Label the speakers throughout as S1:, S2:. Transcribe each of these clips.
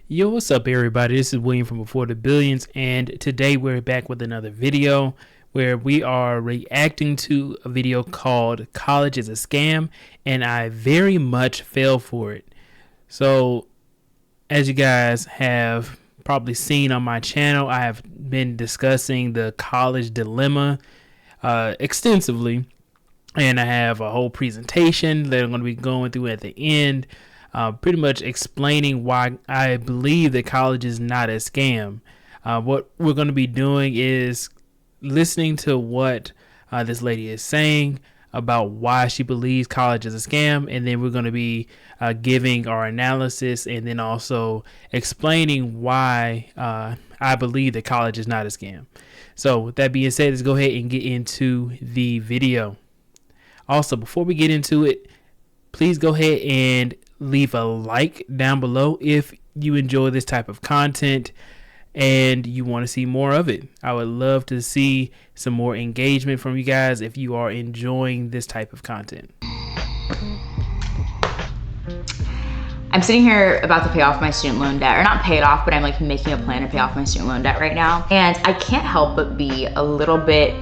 S1: Yo, what's up, everybody? This is William from Before the Billions, and today we're back with another video where we are reacting to a video called College is a Scam, and I very much fell for it. So, as you guys have probably seen on my channel, I have been discussing the college dilemma extensively, and I have a whole presentation that I'm going to be going through at the end. Pretty much explaining why I believe that college is not a scam. What we're going to be doing is listening to what this lady is saying about why she believes college is a scam, and then we're going to be giving our analysis and then also explaining why I believe that college is not a scam. So with that being said, let's go ahead and get into the video. Also, before we get into it, please go ahead and leave a like down below if you enjoy this type of content and you want to see more of it. I would love to see some more engagement from you guys if you are enjoying this type of content.
S2: I'm sitting here about to pay off my student loan debt, or not pay it off, but I'm like making a plan to pay off my student loan debt right now. And I can't help but be a little bit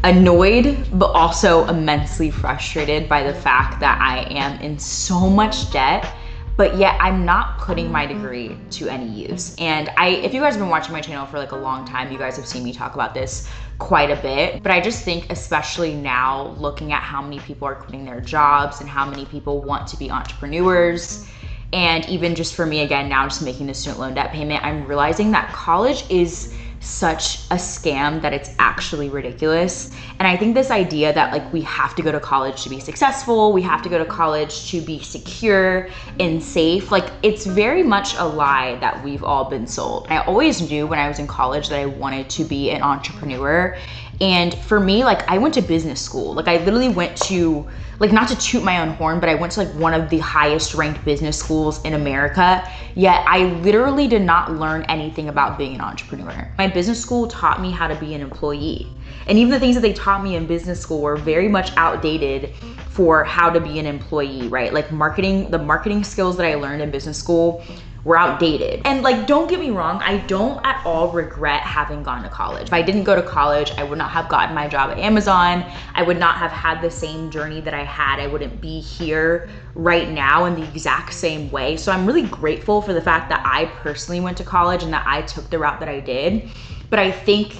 S2: annoyed, but also immensely frustrated by the fact that I am in so much debt, but yet I'm not putting my degree to any use. And if you guys have been watching my channel for like a long time, you guys have seen me talk about this quite a bit, but I just think, especially now, looking at how many people are quitting their jobs and how many people want to be entrepreneurs, and even just for me, again, now just making the student loan debt payment, I'm realizing that college is such a scam that it's actually ridiculous. And I think this idea that like we have to go to college to be successful, we have to go to college to be secure and safe, like it's very much a lie that we've all been sold. I always knew when I was in college that I wanted to be an entrepreneur. And for me, like I went to business school. Like I literally went to, like, not to toot my own horn, but I went to like one of the highest ranked business schools in America. Yet I literally did not learn anything about being an entrepreneur. My business school taught me how to be an employee. And even the things that they taught me in business school were very much outdated for how to be an employee, right? Like marketing, the marketing skills that I learned in business school were outdated. And like, don't get me wrong, I don't at all regret having gone to college. If I didn't go to college, I would not have gotten my job at Amazon. I would not have had the same journey that I had. I wouldn't be here right now in the exact same way. So I'm really grateful for the fact that I personally went to college and that I took the route that I did. But I think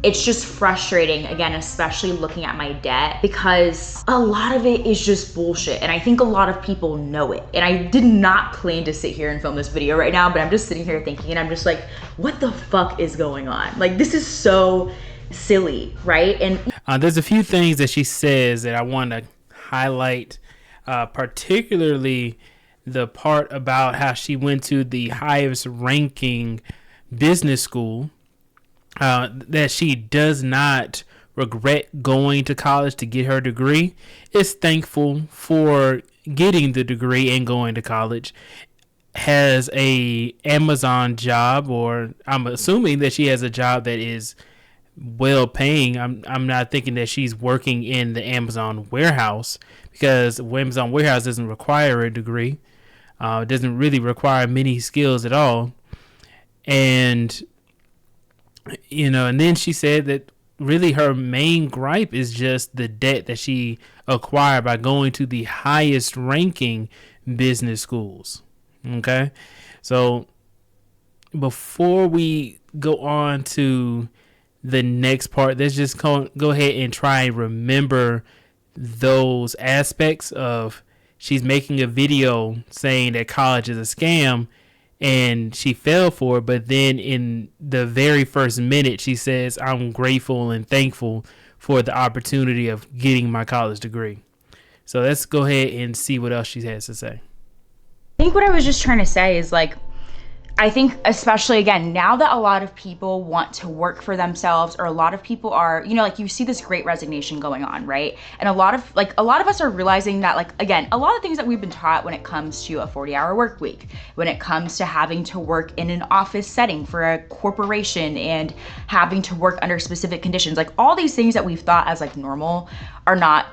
S2: it's just frustrating, again, especially looking at my debt, because a lot of it is just bullshit. And I think a lot of people know it. And I did not plan to sit here and film this video right now, but I'm just sitting here thinking, and I'm just like, what the fuck is going on? Like, this is so silly, right? And
S1: There's a few things that she says that I want to highlight, particularly the part about how she went to the highest ranking business school. That she does not regret going to college to get her degree, is thankful for getting the degree and going to college, has a Amazon job, or I'm assuming that she has a job that is well paying. I'm not thinking that she's working in the Amazon warehouse, because the Amazon warehouse doesn't require a degree. It doesn't really require many skills at all. And and then she said that really her main gripe is just the debt that she acquired by going to the highest ranking business schools. Okay. So before we go on to the next part, let's just go ahead and try and remember those aspects of she's making a video saying that college is a scam, and she fell for it, but then in the very first minute she says, I'm grateful and thankful for the opportunity of getting my college degree. So let's go ahead and see what else she has to say.
S2: I think what I was just trying to say is, like, I think especially, again, now that a lot of people want to work for themselves, or a lot of people are, like you see this great resignation going on, right? And a lot of us are realizing that, like, again, a lot of things that we've been taught when it comes to a 40-hour work week, when it comes to having to work in an office setting for a corporation and having to work under specific conditions, like all these things that we've thought as like normal are not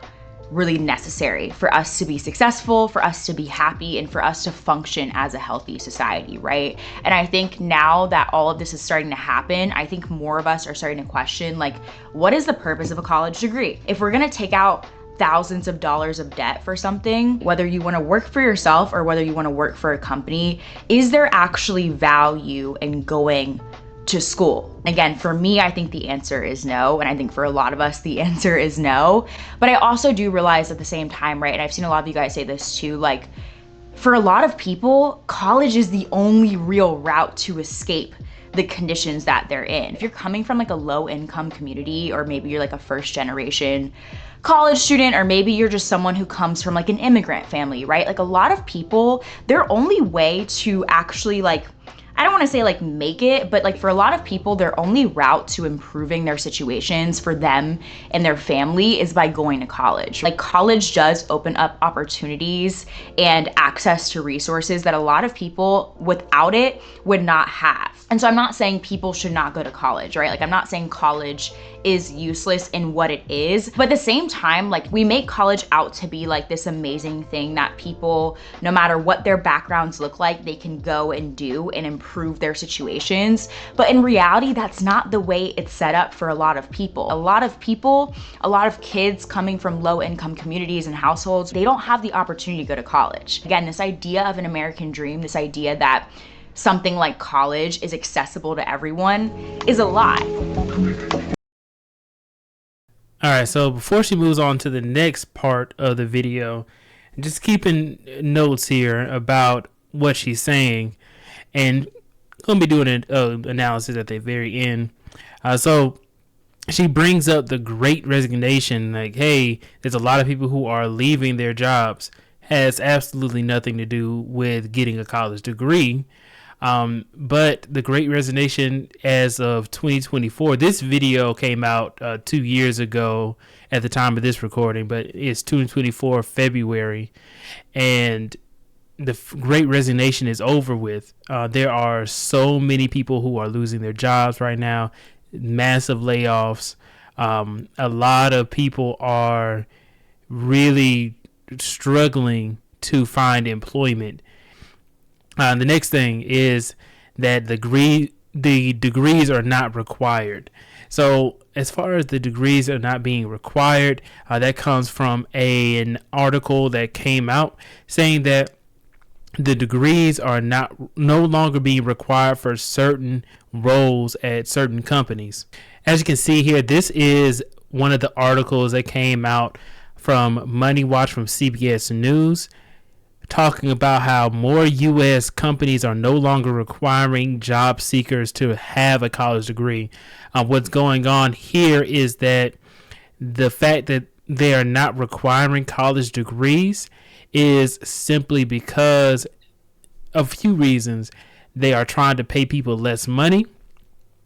S2: really necessary for us to be successful, for us to be happy, and for us to function as a healthy society, right? And I think now that all of this is starting to happen, I think more of us are starting to question, like, what is the purpose of a college degree? If we're gonna take out thousands of dollars of debt for something, whether you want to work for yourself or whether you want to work for a company, is there actually value in going to school? Again, for me, I think the answer is no. And I think for a lot of us, the answer is no. But I also do realize at the same time, right? And I've seen a lot of you guys say this too, like, for a lot of people, college is the only real route to escape the conditions that they're in. If you're coming from like a low income community, or maybe you're like a first generation college student, or maybe you're just someone who comes from like an immigrant family, right? Like a lot of people, their only way to actually like, I don't want to say like make it, but like for a lot of people, their only route to improving their situations for them and their family is by going to college. Like college does open up opportunities and access to resources that a lot of people without it would not have. And so I'm not saying people should not go to college, right? Like I'm not saying college is useless in what it is, but at the same time, like we make college out to be like this amazing thing that people, no matter what their backgrounds look like, they can go and do and improve their situations. But in reality, that's not the way it's set up for a lot of people. A lot of people, a lot of kids coming from low income communities and households, they don't have the opportunity to go to college. Again, this idea of an American dream, this idea that something like college is accessible to everyone is a lie.
S1: All right, so before she moves on to the next part of the video, just keeping notes here about what she's saying, and going to be doing an analysis at the very end. So she brings up the Great Resignation, like, hey, there's a lot of people who are leaving their jobs. Has absolutely nothing to do with getting a college degree. But the Great Resignation as of 2024, this video came out 2 years ago at the time of this recording, but it's 2024 February, and the Great Resignation is over with. There are so many people who are losing their jobs right now, massive layoffs. A lot of people are really struggling to find employment. The next thing is that the degrees are not required. So as far as the degrees are not being required, that comes from an article that came out saying that the degrees are no longer being required for certain roles at certain companies. As you can see here, this is one of the articles that came out from Money Watch from CBS News, talking about how more U.S. companies are no longer requiring job seekers to have a college degree. What's going on here is that the fact that they are not requiring college degrees is simply because of a few reasons. They are trying to pay people less money,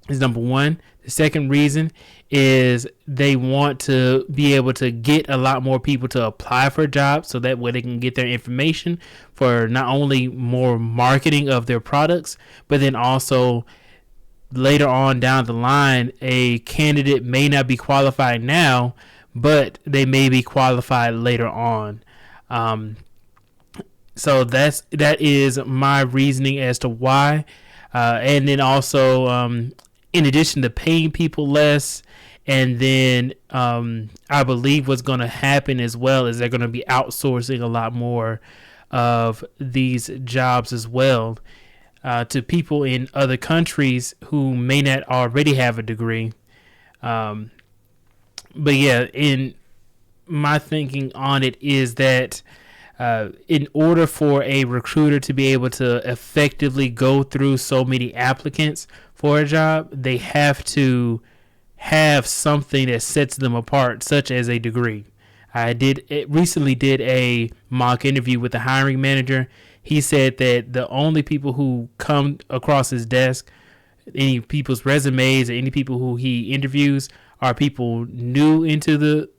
S1: is number one. The second reason is they want to be able to get a lot more people to apply for jobs, so that way they can get their information for not only more marketing of their products, but then also later on down the line, a candidate may not be qualified now, but they may be qualified later on. So that is my reasoning as to why. And then also, in addition to paying people less, and then I believe what's going to happen as well is they're going to be outsourcing a lot more of these jobs as well to people in other countries who may not already have a degree. But yeah, in my thinking on it is that in order for a recruiter to be able to effectively go through so many applicants for a job, they have to have something that sets them apart, such as a degree. I recently did a mock interview with the hiring manager. He said that the only people who come across his desk, any people's resumes or any people who he interviews, are people new into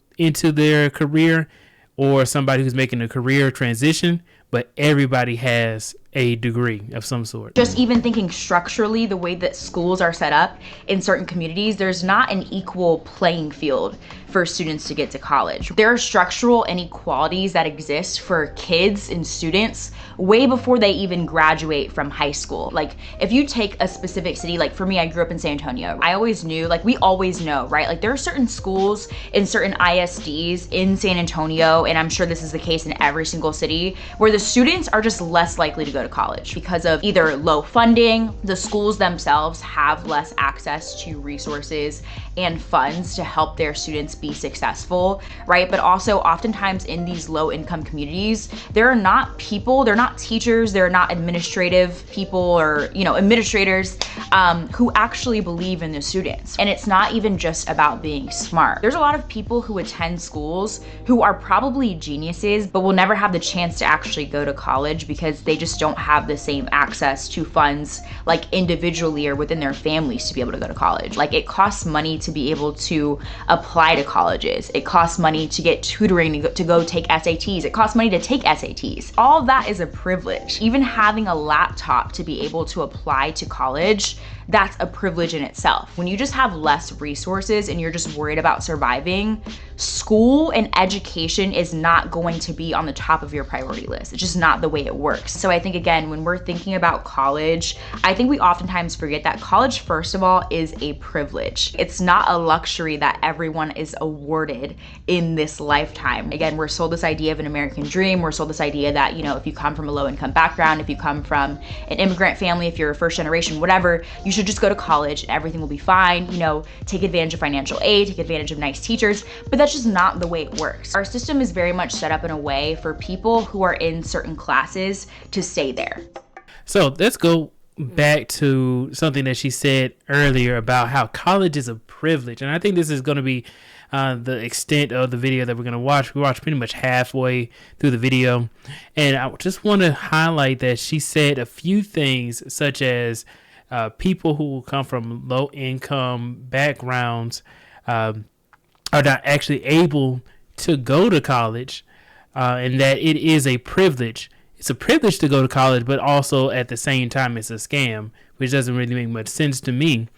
S1: their career, or somebody who's making a career transition, but everybody has a degree of some sort.
S2: Just even thinking structurally, the way that schools are set up in certain communities, there's not an equal playing field for students to get to college. There are structural inequalities that exist for kids and students way before they even graduate from high school. Like if you take a specific city, like for me, I grew up in San Antonio. I always knew, like we always know, right? Like there are certain schools in certain ISDs in San Antonio, and I'm sure this is the case in every single city, where the students are just less likely to go to college because of either low funding, the schools themselves have less access to resources and funds to help their students be successful, right? But also oftentimes in these low income communities, there are not people, they're not teachers, they're not administrative people or, you know, administrators who actually believe in the students. And it's not even just about being smart. There's a lot of people who attend schools who are probably geniuses, but will never have the chance to actually go to college because they just don't have the same access to funds like individually or within their families to be able to go to college. Like it costs money to be able to apply to colleges. It costs money to get tutoring to go take SATs. It costs money to take SATs. All of that is a privilege. Even having a laptop to be able to apply to college, that's a privilege in itself. When you just have less resources and you're just worried about surviving, school and education is not going to be on the top of your priority list. It's just not the way it works. So I think, again, when we're thinking about college, I think we oftentimes forget that college, first of all, is a privilege. It's not a luxury that everyone is awarded in this lifetime. Again, we're sold this idea of an American dream. We're sold this idea that, you know, if you come from a low income background, if you come from an immigrant family, if you're a first generation, whatever, you should just go to college and everything will be fine. You know, take advantage of financial aid, take advantage of nice teachers, but that's just not the way it works. Our system is very much set up in a way for people who are in certain classes to stay there.
S1: So let's go back to something that she said earlier about how college is a privilege. And I think this is going to be the extent of the video that we're going to watch. We watched pretty much halfway through the video. And I just want to highlight that she said a few things such as people who come from low income backgrounds are not actually able to go to college, and that it is a privilege. It's a privilege to go to college, but also at the same time, it's a scam, which doesn't really make much sense to me.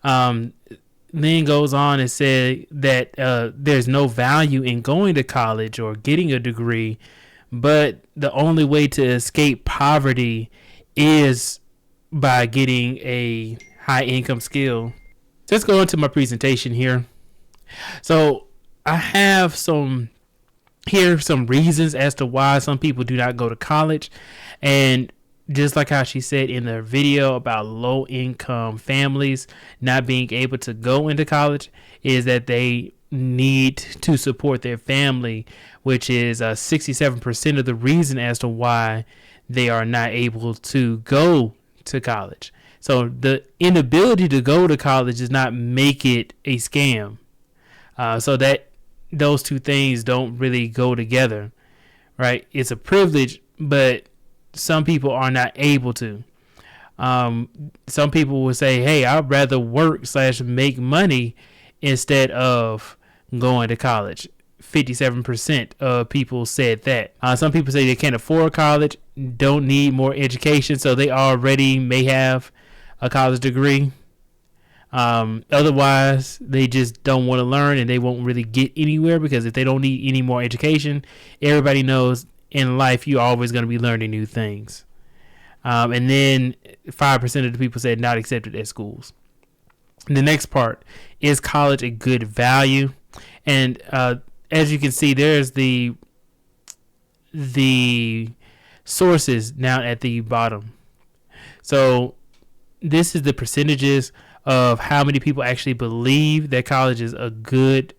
S1: Then goes on and said that there's no value in going to college or getting a degree, but the only way to escape poverty is by getting a high income skill. Let's go into my presentation here. So I have some reasons as to why some people do not go to college. And just like how she said in the video about low income families not being able to go into college, is that they need to support their family, which is 67% of the reason as to why they are not able to go to college. So the inability to go to college does not make it a scam. So that those two things don't really go together, right? It's a privilege, but some people are not able to. Some people will say, hey, I'd rather work / make money instead of going to college. 57% of people said that. Some people say they can't afford college, don't need more education, so they already may have a college degree. Otherwise, they just don't want to learn and they won't really get anywhere, because if they don't need any more education, everybody knows in life you're always going to be learning new things. And then 5% of the people said not accepted at schools. The next part, is college a good value? And as you can see, there's the sources down at the bottom. So this is the percentages of how many people actually believe that college is a good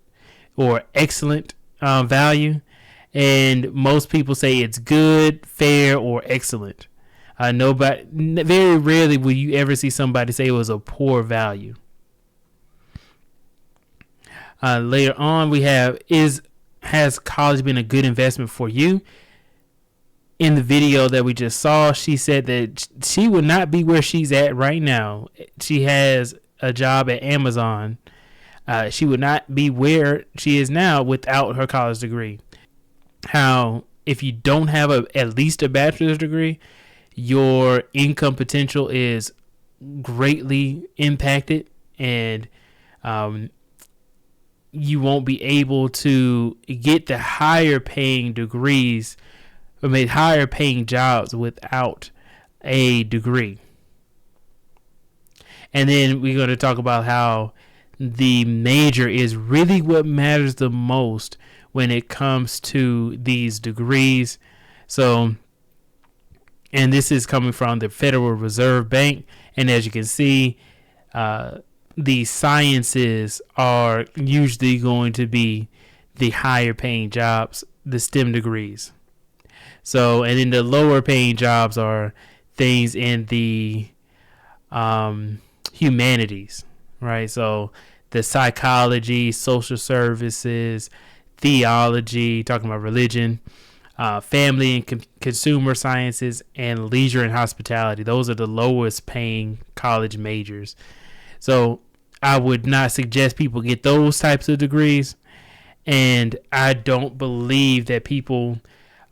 S1: or excellent value. And most people say it's good, fair, or excellent. Very rarely will you ever see somebody say it was a poor value. Later on, we have, has college been a good investment for you? In the video that we just saw, she said that she would not be where she's at right now. She has a job at Amazon. She would not be where she is now without her college degree. How if you don't have at least a bachelor's degree, your income potential is greatly impacted, and you won't be able to get the higher paying degrees or make higher paying jobs without a degree. And then we're going to talk about how the major is really what matters the most when it comes to these degrees. So, and this is coming from the Federal Reserve Bank. And as you can see, the sciences are usually going to be the higher paying jobs, the STEM degrees. So, and then the lower paying jobs are things in the humanities, right? So the psychology, social services, theology, talking about religion, family and consumer sciences, and leisure and hospitality. Those are the lowest paying college majors. So I would not suggest people get those types of degrees. And I don't believe that people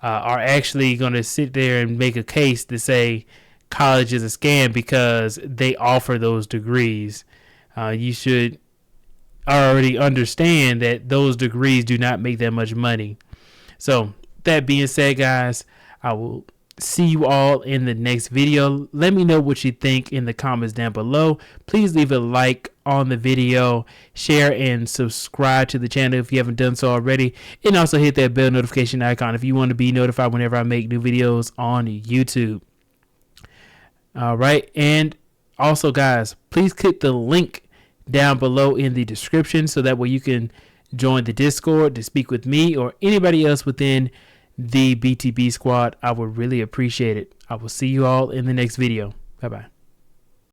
S1: are actually going to sit there and make a case to say college is a scam because they offer those degrees. You should already understand that those degrees do not make that much money. So that being said, guys, I will see you all in the next video. Let me know what you think in the comments down below. Please leave a like on the video, share and subscribe to the channel if you haven't done so already, and also hit that bell notification icon if you want to be notified whenever I make new videos on YouTube. All right, and also, guys, please click the link down below in the description so that way you can join the Discord to speak with me or anybody else within the BTB squad. I would really appreciate it. I will see you all in the next video. Bye-bye.